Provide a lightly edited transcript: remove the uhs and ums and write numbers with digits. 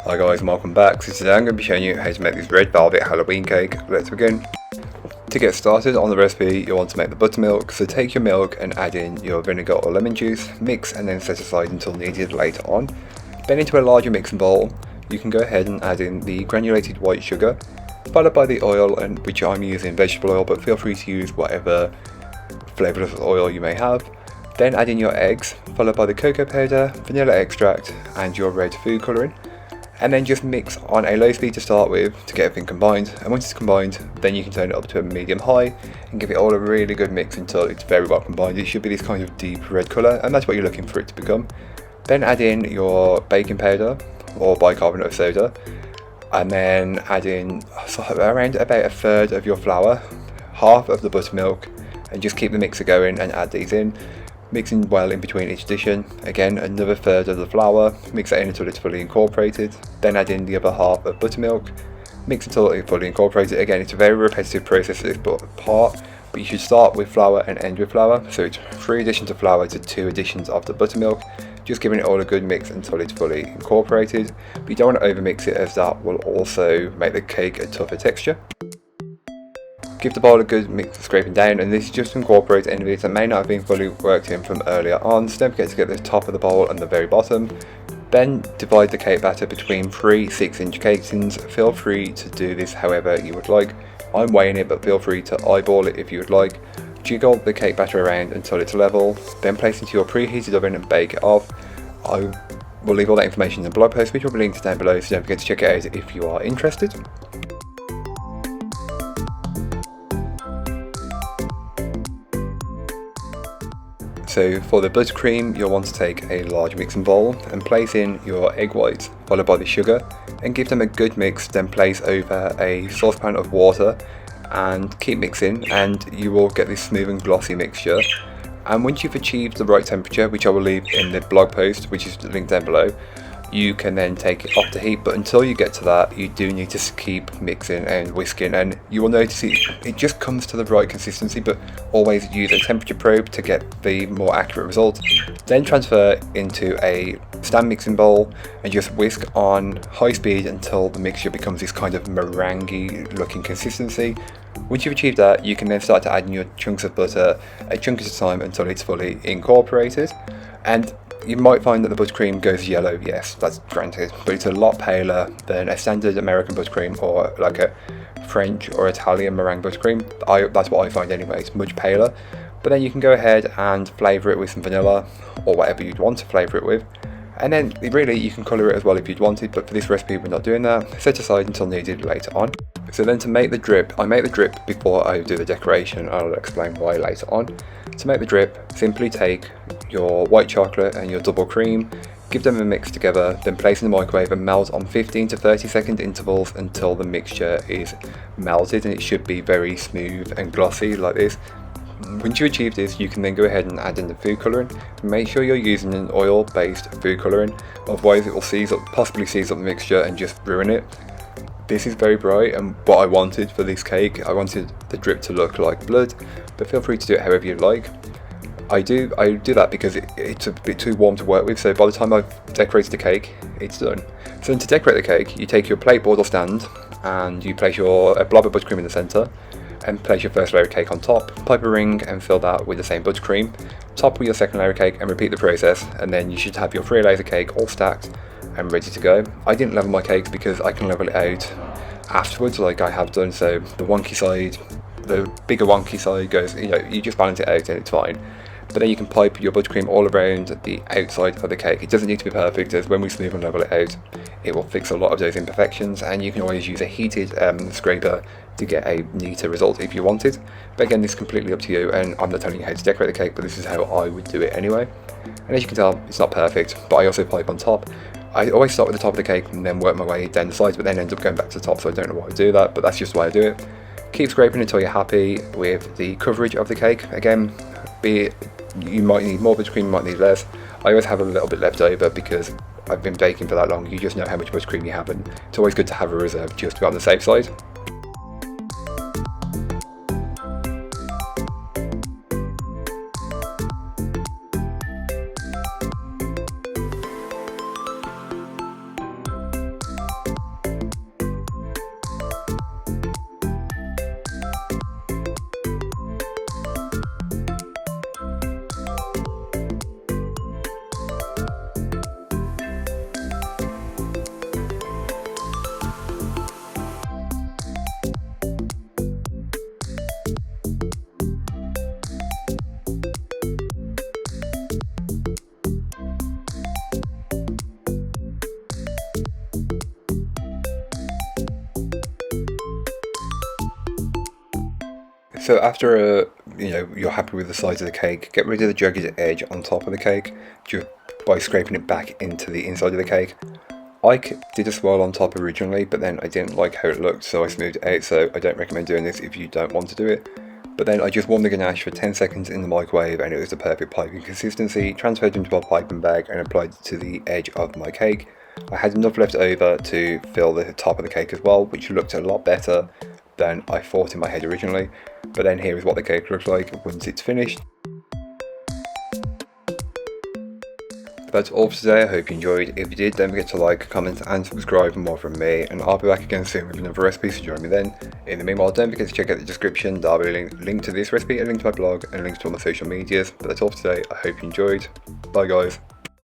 Hi guys and welcome back. So today I'm going to be showing you how to make this red velvet Halloween cake. Let's begin. To get started on the recipe, you want to make the buttermilk, so take your milk and add in your vinegar or lemon juice, mix and then set aside until needed later on. Then into a larger mixing bowl, you can go ahead and add in the granulated white sugar, followed by the oil, and which I'm using vegetable oil, but feel free to use whatever flavourless oil you may have. Then add in your eggs, followed by the cocoa powder, vanilla extract and your red food colouring. And then just mix on a low speed to start with to get everything combined, and once it's combined then you can turn it up to a medium high and give it all a really good mix until it's very well combined. It should be this kind of deep red colour, and that's what you're looking for it to become. Then add in your baking powder or bicarbonate of soda, and then add in around about a third of your flour, half of the buttermilk, and just keep the mixer going and add these in, mixing well in between each addition. Again, another third of the flour, mix that in until it's fully incorporated, then add in the other half of buttermilk, mix until it's fully incorporated. Again, it's a very repetitive process at this part, but you should start with flour and end with flour, so it's 3 additions of flour to 2 additions of the buttermilk, just giving it all a good mix until it's fully incorporated, but you don't want to overmix it as that will also make the cake a tougher texture. Give the bowl a good mix of scraping down, and this just incorporates any bits that may not have been fully worked in from earlier on, so don't forget to get the top of the bowl and the very bottom. Then divide the cake batter between 3 6-inch cake tins. Feel free to do this however you would like. I'm weighing it, but feel free to eyeball it if you would like. Jiggle the cake batter around until it's level, then place into your preheated oven and bake it off. I will leave all that information in the blog post, which will be linked down below, so don't forget to check it out if you are interested. So for the buttercream, you'll want to take a large mixing bowl and place in your egg whites, followed by the sugar, and give them a good mix. Then place over a saucepan of water and keep mixing, and you will get this smooth and glossy mixture. And once you've achieved the right temperature, which I will leave in the blog post, which is linked down below, you can then take it off the heat. But until you get to that, you do need to keep mixing and whisking, and you will notice it just comes to the right consistency, but always use a temperature probe to get the more accurate result. Then transfer into a stand mixing bowl and just whisk on high speed until the mixture becomes this kind of meringue looking consistency. Once you've achieved that, you can then start to add in your chunks of butter a chunk at a time until it's fully incorporated. And you might find that the buttercream goes yellow, yes, that's granted, but it's a lot paler than a standard American buttercream or like a French or Italian meringue buttercream. That's what I find anyway, it's much paler. But then you can go ahead and flavour it with some vanilla or whatever you'd want to flavour it with. And then really you can colour it as well if you'd wanted, but for this recipe we're not doing that. Set aside until needed later on. So then to make the drip, I make the drip before I do the decoration. I'll explain why later on. To make the drip, simply take your white chocolate and your double cream, give them a mix together, then place in the microwave and melt on 15 to 30 second intervals until the mixture is melted, and it should be very smooth and glossy like this. Once you achieve this, you can then go ahead and add in the food colouring. Make sure you're using an oil-based food colouring, otherwise it will possibly seize up the mixture and just ruin it. This is very bright, and what I wanted for this cake, I wanted the drip to look like blood, but feel free to do it however you like. I do that because it's a bit too warm to work with, so by the time I've decorated the cake, it's done. So then to decorate the cake, you take your plate board or stand, and you place a blob of buttercream in the centre, and place your first layer of cake on top, pipe a ring and fill that with the same buttercream, top with your second layer of cake and repeat the process, and then you should have your 3 layers of cake all stacked and ready to go. I didn't level my cakes because I can level it out afterwards like I have done, so the bigger wonky side goes, you just balance it out and it's fine. But then you can pipe your buttercream all around the outside of the cake. It doesn't need to be perfect, as when we smooth and level it out, it will fix a lot of those imperfections, and you can always use a heated scraper to get a neater result if you wanted. But again, this is completely up to you, and I'm not telling you how to decorate the cake, but this is how I would do it anyway. And as you can tell, it's not perfect, but I also pipe on top. I always start with the top of the cake and then work my way down the sides, but then end up going back to the top, so I don't know why I do that, but that's just why I do it. Keep scraping until you're happy with the coverage of the cake. Again, you might need more buttercream, you might need less. I always have a little bit left over because I've been baking for that long. You just know how much buttercream you have, and it's always good to have a reserve just to be on the safe side. So after you're happy with the size of the cake, get rid of the jagged edge on top of the cake just by scraping it back into the inside of the cake. I did a swirl on top originally, but then I didn't like how it looked, so I smoothed it out. So I don't recommend doing this if you don't want to do it. But then I just warmed the ganache for 10 seconds in the microwave, and it was the perfect piping consistency. Transferred into my piping bag and applied it to the edge of my cake. I had enough left over to fill the top of the cake as well, which looked a lot better than I thought in my head originally. But then here is what the cake looks like once it's finished. That's all for today. I hope you enjoyed. If you did, don't forget to like, comment and subscribe for more from me, and I'll be back again soon with another recipe, so join me then. In the meanwhile, don't forget to check out the description. There'll be a link to this recipe, a link to my blog, and links to all my social medias. But that's all for today. I hope you enjoyed. Bye guys.